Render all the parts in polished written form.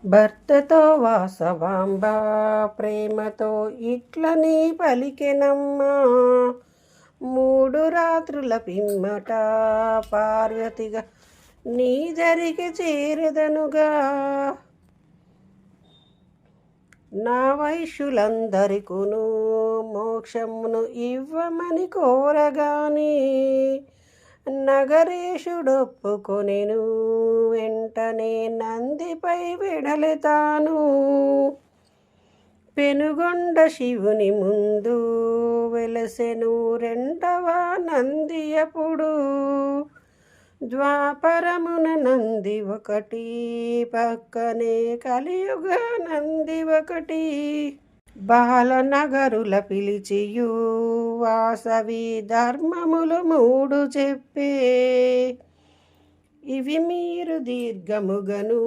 భర్తతో వాసవాంబ ప్రేమతో ఇట్లని పలికెనమ్మా. 3 రాత్రుల పిమ్మట పార్వతిగా నీ దరికి చేరెదనుగా. నా వైశ్యులందరికును మోక్షమును ఇవ్వమని కోరగాని నగరేశుడొప్పుకొనెను. వెంటనే నందిపై వెడలెతాను. పెనుగొండ శివుని ముందు వెలసెను రెండవ నందియపుడు. ద్వాపరమున నంది ఒకటి, పక్కనే కలియుగ నంది ఒకటి. బాలనగరుల పిలిచియు వాసవి ధర్మములు 3 చెప్పే. ఇవి మీరు దీర్ఘముగను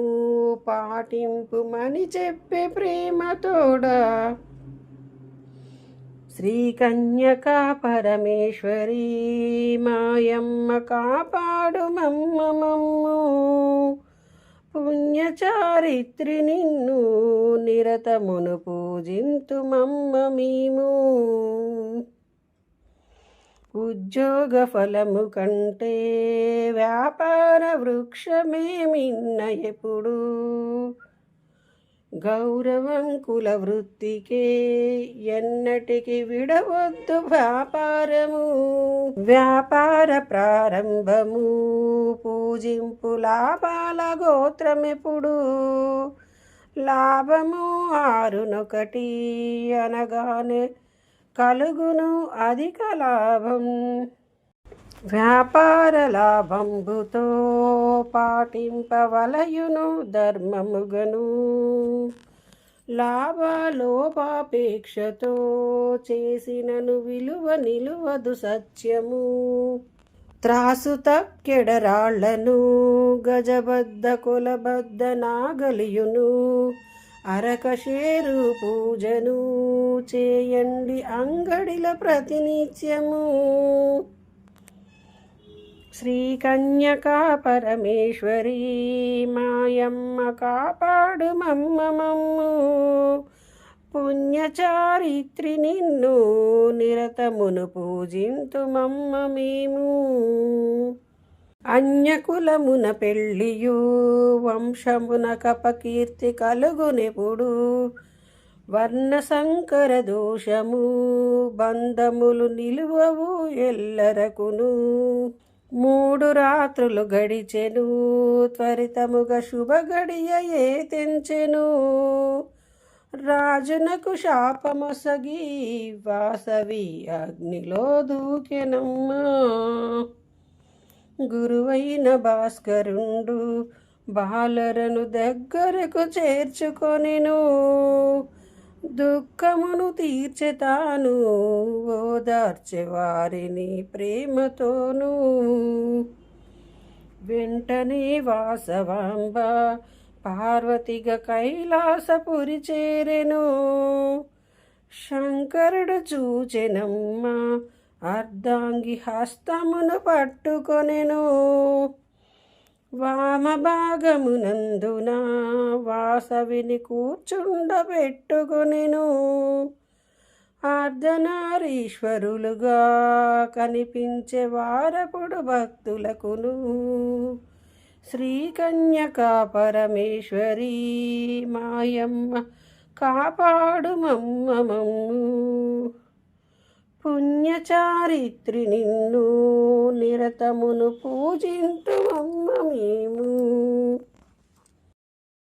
పాటింపుమని చెప్పే ప్రేమతోడా. శ్రీ కన్యకా పరమేశ్వరి మాయమ్మ కాపాడు మమ్ము. పుణ్యచారిత్రి నిన్ను నిరతమును పూజింతు మమ్మ మేము. ఉద్యోగ ఫలము కంటే వ్యాపార వృక్షమేమిన్న ఎప్పుడు. గౌరవం కుల వృత్తికే ఎన్నటికి విడవద్దు వ్యాపారము. వ్యాపార ప్రారంభము పూజింపు లాభాల గోత్రమెప్పుడు. లాభము 6 అనగానే కలుగును అధిక లాభం. వ్యాపార లాభంబుతో పాటింపవలయును ధర్మముగను. లాభలోపాపేక్షతో చేసినను విలువ నిలువదు సత్యము. త్రాసు తక్కెడరాళ్లను గజబద్ద కొలబద్ద నాగలియును. అరకశేరు పూజను చేయండి అంగడిల ప్రతినిత్యము. శ్రీ కన్యకా పరమేశ్వరి మాయమ్మ కాపాడు మమ్ము. పుణ్యచారిత్రి నిన్ను నిరతమును పూజింతు మమ్మ మేము. అన్యకులమున పెళ్ళియు వంశమున కపకీర్తి కలుగునెప్పుడు. వర్ణ సంకర దోషము బంధములు నిలువవు ఎల్లరకును. 3 రాత్రులు గడిచెను త్వరితముగా శుభ గడియ ఏ తెంచెను. రాజునకు శాపమొసగి వాసవి అగ్నిలో దూకెనమ్మా. గురువైన భాస్కరుండు బాలరను దగ్గరకు చేర్చుకొనెను. దుఃఖమును తీర్చెతాను ఓదార్చె వారిని ప్రేమతోను. వెంటనే వాసవాంబ పార్వతిగా కైలాసపురి చేరెను. శంకరుడు చూచెనమ్మ అర్ధాంగి హస్తమును పట్టుకొనెను. వామభాగమునందున వాసవిని కూర్చుండబెట్టుకొనెను. అర్ధనారీశ్వరులుగా కనిపించే వారపుడు భక్తులకును. శ్రీ కన్యకా పరమేశ్వరి మాయమ్మ కాపాడు మమ్ము. పుణ్యచారిత్రి నిన్ను నిరతమును పూజింతు మమ్మ మేము.